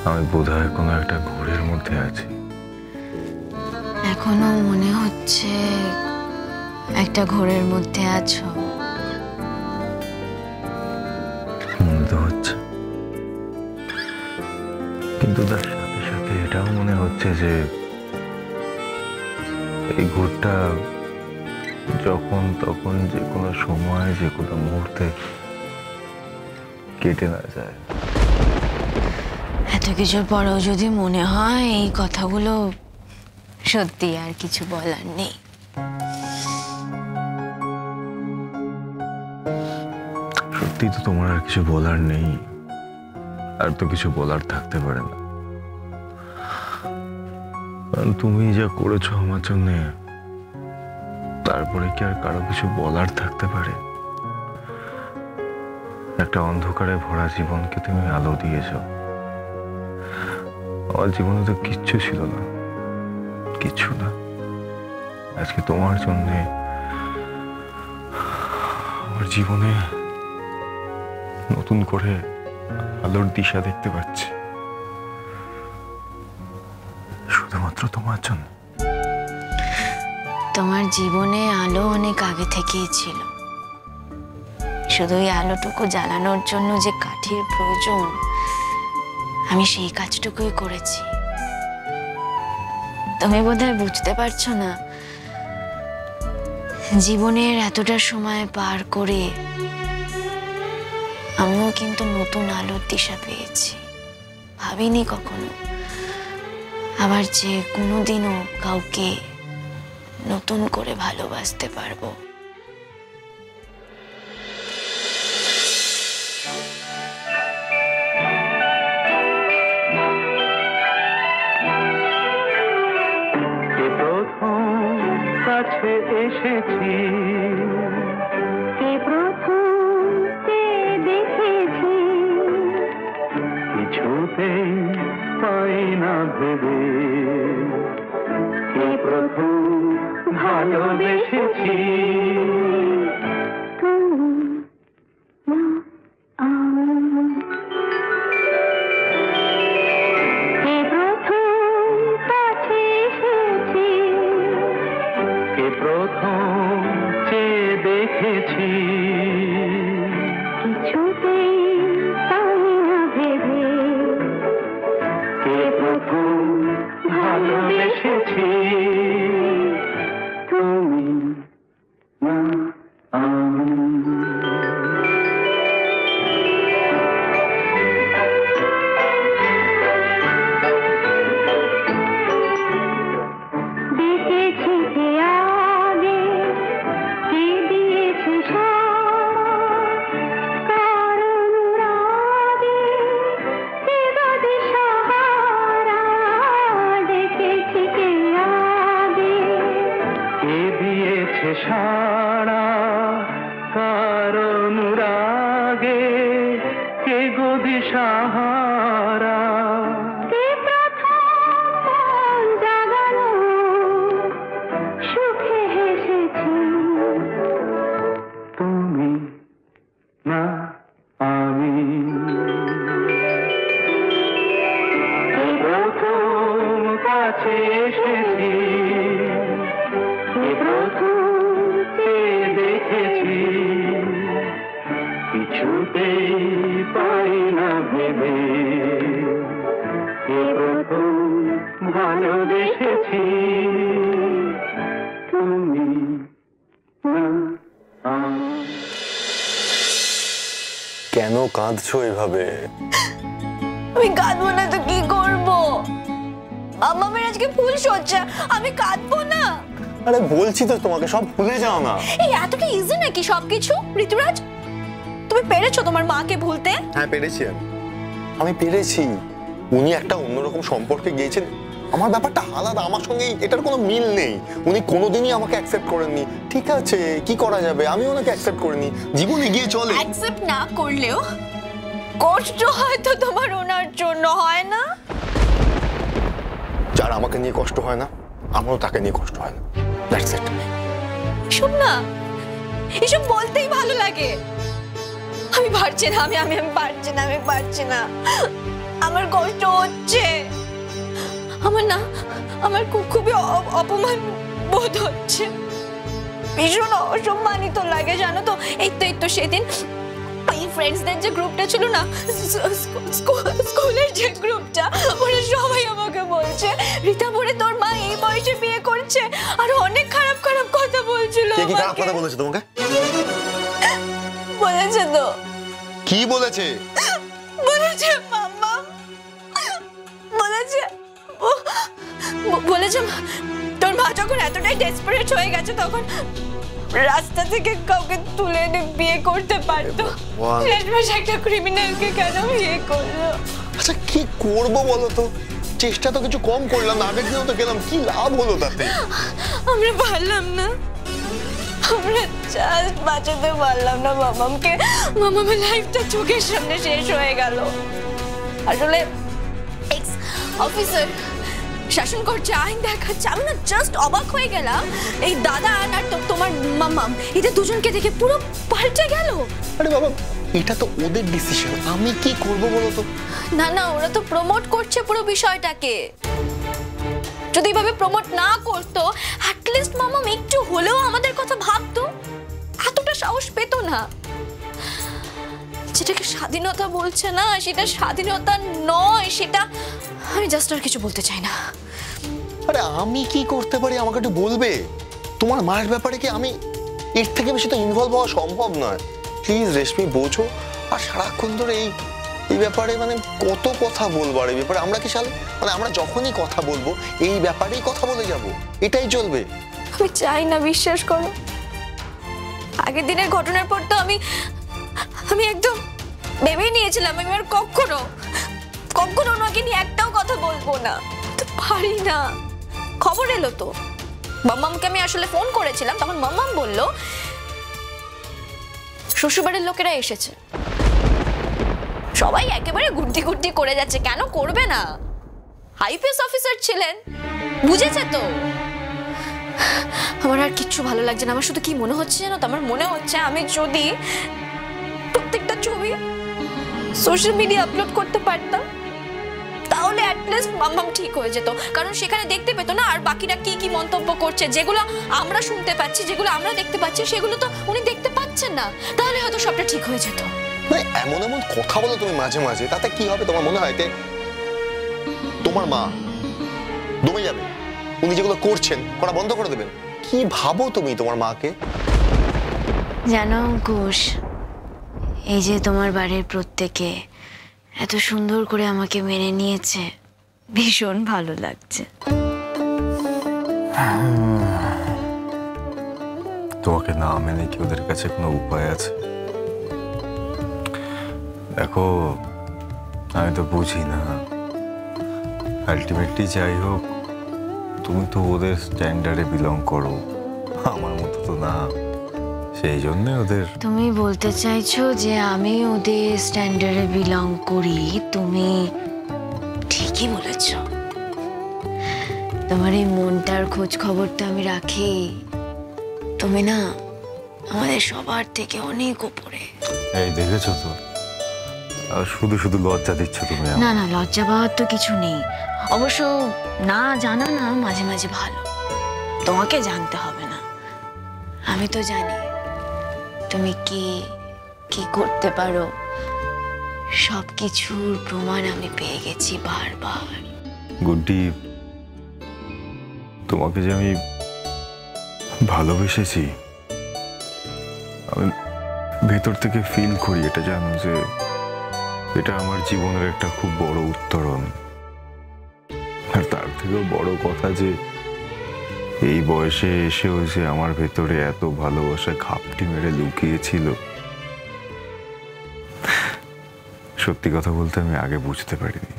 আমি বোধহয় কোনো একটা ঘোরের মধ্যে আছি। এখনো মনে হচ্ছে একটা ঘোরের মধ্যে আছো। মনে তো হচ্ছে, কিন্তু তার সাথে সাথে এটাও মনে হচ্ছে যে এই ঘোরটা যখন তখন যে কোনো সময় যে কোনো মুহূর্তে কেটে না যায়। এত কিছুর পরেও যদি মনে হয় এই কথাগুলো সত্যি, আর কিছু বলার নেই। সত্যি তো তোমার আর কিছু বলার নেই, আর তো কিছু বলার থাকতে পারে না, কারণ তুমি যা করেছো আমার জন্য, তারপরে কি আর কারো কিছু বলার থাকতে পারে? একটা অন্ধকারে ভরা জীবনকে তুমি আলো দিয়েছো। আমার জীবনে তো কিচ্ছু ছিল না, কিচ্ছু না। আজকে তোমার জন্য আমার জীবনে নতুন করে আলোর দিশা দেখতে পাচ্ছি, শুধুমাত্র তোমার জন্য। তোমার জীবনে আলো অনেক আগে থেকেই ছিল, শুধু এই আলোটুকু জ্বালানোর জন্য যে কাঠির প্রয়োজন, আমি সেই কাজটুকুই করেছি। তুমি বোধহয় বুঝতে পারছো না, জীবনের এতটা সময় পার করে আমিও কিন্তু নতুন আলোর দিশা পেয়েছি। ভাবিনি কখনো আবার যে কোনোদিনও কাউকে নতুন করে ভালোবাসতে পারবো। কাছে এসেছি, কে প্রথম দেখেছি, কিছুতেই পাই না ভেবে, কে প্রথম ভালোবেসেছি। প্রথম চেয়ে দেখেছি, কিছুতেই পাই না ভেবে, কে প্রথম ভালোবেসেছি। তুমি না আমি। সারা কারণ রাগে কে গো দিশাহারা, কে প্রথম জাগানো সুখে হেসেছি। তুমি না আমি, প্রথম কাছে এসেছি, প্রথম দেখেছি, কিছুতেই পাই না ভেবে, কে প্রথম ভালোবেসেছি। তুমি কেন কাঁদছো এভাবে? আমি কাঁদবো না তো কি করবো? আমার আজকে ফুল সজ্জা, আমি কাঁদবো না? আরে বলছি তো তোমাকে, সব ভুলে যাও না। এই এতটা ইজি নাকি সবকিছু? ঋতুরাজ, তুমি পেরেছো তোমার মাকে ভুলতে? হ্যাঁ পেরেছি, আমি পেরেছি। উনি একটা অন্যরকম সম্পর্কে গিয়েছেন, আমার ব্যাপারটা আলাদা, আমার সঙ্গে এটার কোনো মিল নেই। উনি কোনোদিনই আমাকে অ্যাকসেপ্ট করেননি। ঠিক আছে, কি করা যাবে, আমি ওনাকে অ্যাকসেপ্ট করিনি। জীবন এগিয়ে চলে। অ্যাকসেপ্ট না করলেও কষ্ট হয়তো তোমার ওনার জন্য, হয় না? যার আমাকে নিয়ে কষ্ট হয় না, আমারও তাকে নিয়ে কষ্ট হয় না। That's it. এসব না, এসব বলতেই ভালো লাগে। আমি পারছি না, আমি পারছি না, আমার কষ্ট হচ্ছে। আমার খুবই অপমান বোধ হচ্ছে, ভীষণ অসম্মানিত লাগে জানো তো। এই তো সেদিন ওই ফ্রেন্ডসদের যে গ্রুপটা ছিল না, স্কুলের যে গ্রুপটা, ওরা সবাই আমাকে বলছে রীতা বলে তোর মা এই বয়সে বিয়ে করছে, আর অনেক খারাপ খারাপ কথা বলছিল। কে কি খারাপ কথা বলেছে তোমাকে? বলেছে তো। কি বলেছে? বলেছে মাম্মা, বলেছে তোর মা যখন এতটাই ডেসপারেট হয়ে গেছে তখন রাস্তা থেকে কাউকে তুলে এনে বিয়ে করতে পারতো, শেষমেশ একটা ক্রিমিনালকে কেন বিয়ে করলো? আচ্ছা কি করবো বলো তো, চেষ্টা তো কিছু কম করলাম না, আগের দিনও তো গেলাম, কি লাভ হলো তাতে? আমরা পারলাম না, আমরা জাস্ট বাঁচাতে পারলাম না মামামকে। মামামের লাইফটা চোখের সামনে শেষ হয়ে গেল। আসলে এক্স অফিসার শাসন করছে, আইন দেখাচ্ছে, আমি না জাস্ট অবাক হয়ে গেলাম। এই দাদা আর তোমার মামাম, এদের দুজনকে দেখে পুরো পাল্টে গেল। আরে বাবা, এটা তো ওদের ডিসিশন, আমি কি করব বলো তো? না ওরা তো প্রমোট করছে পুরো বিষয়টাকে। যদি এভাবে প্রমোট না করতো, অ্যাটলিস্ট মামাম একটু হলেও আমাদের কথা ভাবতো, এতটা সাহস পেত না। যেটাকে স্বাধীনতা বলছে না, সেটা স্বাধীনতা নয়, সেটা আমি জাস্ট আর কিছু বলতে চাই না। আরে আমি কি করতে পারি আমাকে একটু বলবে? তোমার মায়ের ব্যাপারে কি আমি এর থেকে বেশি তো ইনভলভ হওয়া সম্ভব নয়। প্লিজ রেশমি বোঝো। আর সারাক্ষণ ধরে এই ব্যাপারে মানে কত কথা বলবার এই ব্যাপারে, আমরা কি মানে আমরা যখনই কথা বলবো এই ব্যাপারেই কথা বলে যাব, এটাই চলবে? আমি চাই না, বিশ্বাস করো। আগের দিনের ঘটনার পর তো আমি একদম ভেবেই নিয়েছিলাম আমি আর কখনো ওনাকে নিয়ে একটাও কথা বলবো না। তো পারি না। খবর এলো তো, মাম্মামকে আমি আসলে ফোন করেছিলাম, তখন মাম্মাম বলল শ্বশুরবাড়ির লোকেরা এসেছে। সবাই একেবারে গুড্ডি করে যাচ্ছে, কেন করবে না? আইপিএস অফিসার ছিলেন, বুঝেছে তো। আমার আর কিচ্ছু ভালো লাগছে না। আমার শুধু কি মনে হচ্ছে জানো তো, আমার মনে হচ্ছে আমি যদি প্রত্যেকটা ছবি সোশ্যাল মিডিয়া আপলোড করতে পারতাম, তাহলে অ্যাটলিস্ট মাম্মাম ঠিক হয়ে যেত। কারণ সেখানে দেখতে পেতো না আর বাকিরা কি মন্তব্য করছে, যেগুলো আমরা শুনতে পাচ্ছি, যেগুলো আমরা দেখতে পাচ্ছি, সেগুলো তো উনি দেখতে পাচ্ছেন না। তাহলে হয়তো সবটা ঠিক হয়ে যেত। এমন কথা বলো তুমি মাঝে মাঝে, তাতে কি হবে তোমার মনে হয়? তোমার মা দমে যাবে, উনি যেগুলো করছেন করা বন্ধ করে দেবেন। কি ভাবো তুমি তোমার মাকে? জানো অঙ্কুশ, এই যে তোমার বাড়ির প্রত্যেকে এত সুন্দর করে আমাকে মেনে নিয়েছে, ভীষণ ভালো লাগছে। তোমাকে না মেনে কি ওদের কাছে কোনো উপায় আছে? দেখো, আমি তো বুঝি না, আলটিমেটলি যাই হোক তুমি তো ওদের স্ট্যান্ডার্ডে বিলং করো, আমার মতো তো না। সেই জন্য ওদের। তুমি বলতে চাইছো যে আমি ওদের স্ট্যান্ডার্ডে বিলং করি? তুমি ঠিকই বলেছ। তোমার এই মনটার খোঁজ খবর তো আমি রাখি। তুমি না আমাদের সবার থেকে অনেক উপরে। এই দেখেছো তো, শুধু লজ্জা দিচ্ছ তুমি। না লজ্জা পাওয়ার তো কিছু নেই। অবশ্য না জানা না মাঝে মাঝে ভালো। তোমাকে জানতে হবে না, আমি তো জানি তুমি কি করতে পারো। সবকিছুর প্রমাণ আমি পেয়ে গেছি বারবার। গুড্ডি, তোমাকে যে আমি ভালোবেসেছি, আমি ভেতর থেকে ফিল করি, এটা জানো যে এটা আমার জীবনের একটা খুব বড় উত্তরণ। আর তার থেকেও বড় কথা যে এই বয়সে এসেও যে আমার ভেতরে এত ভালোবাসা ঘাপটি মেরে লুকিয়েছিল, সত্যি কথা বলতে আমি আগে বুঝতে পারিনি।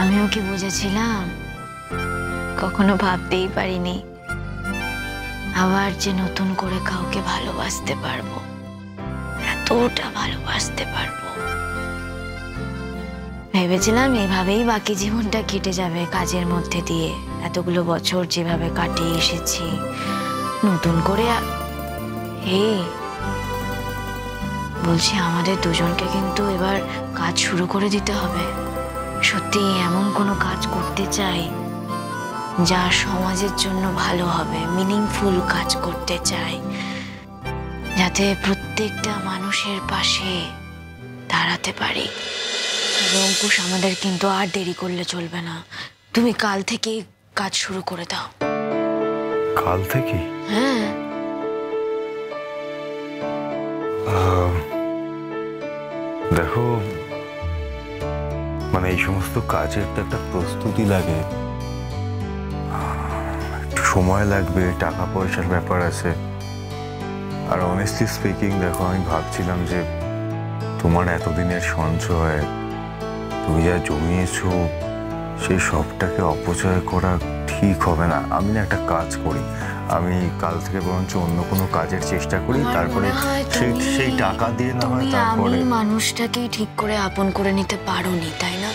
আমিও কি বুঝেছিলাম? কখনো ভাবতেই পারিনি আবার যে নতুন করে কাউকে ভালোবাসতে পারবো, এতটা ভালোবাসতে পারবো। ভেবেছিলাম এইভাবেই বাকি জীবনটা কেটে যাবে কাজের মধ্যে দিয়ে। এতগুলো বছর যেভাবে কাটিয়ে এসেছি, নতুন করে বলছি আমাদের দুজনকে কিন্তু এবার কাজ শুরু করে দিতে হবে। সত্যি এমন কোনো কাজ করতে চাই যা সমাজের জন্য ভালো হবে, মিনিংফুল কাজ করতে চাই, যাতে প্রত্যেকটা মানুষের পাশে দাঁড়াতে পারি। অঙ্কুশ, আমাদের কিন্তু আর দেরি করলে চলবে না। তুমি কাল থেকে কাজ শুরু করে দাও। কাল থেকে? হ্যাঁ। দেখো, মানে এই সমস্ত কাজের তো একটা প্রস্তুতি লাগে, একটু সময় লাগবে, টাকা পয়সার ব্যাপার আছে। আর অনেস্টলি স্পিকিং, দেখো আমি ভাবছিলাম যে তোমার এতদিনের সঞ্চয়, তুমি যা জমিয়েছো, সেই সবটাকে অপচয় করা ঠিক হবে না। আমি না একটা কাজ করি, আমি কাল থেকে বরঞ্চ অন্য কোনো কাজের চেষ্টা করি, তারপরে সেই টাকা দিয়ে না হয় তারপরে। আমি মানুষটাকেই ঠিক করে আপন করে নিতে পারোনি, তাই না?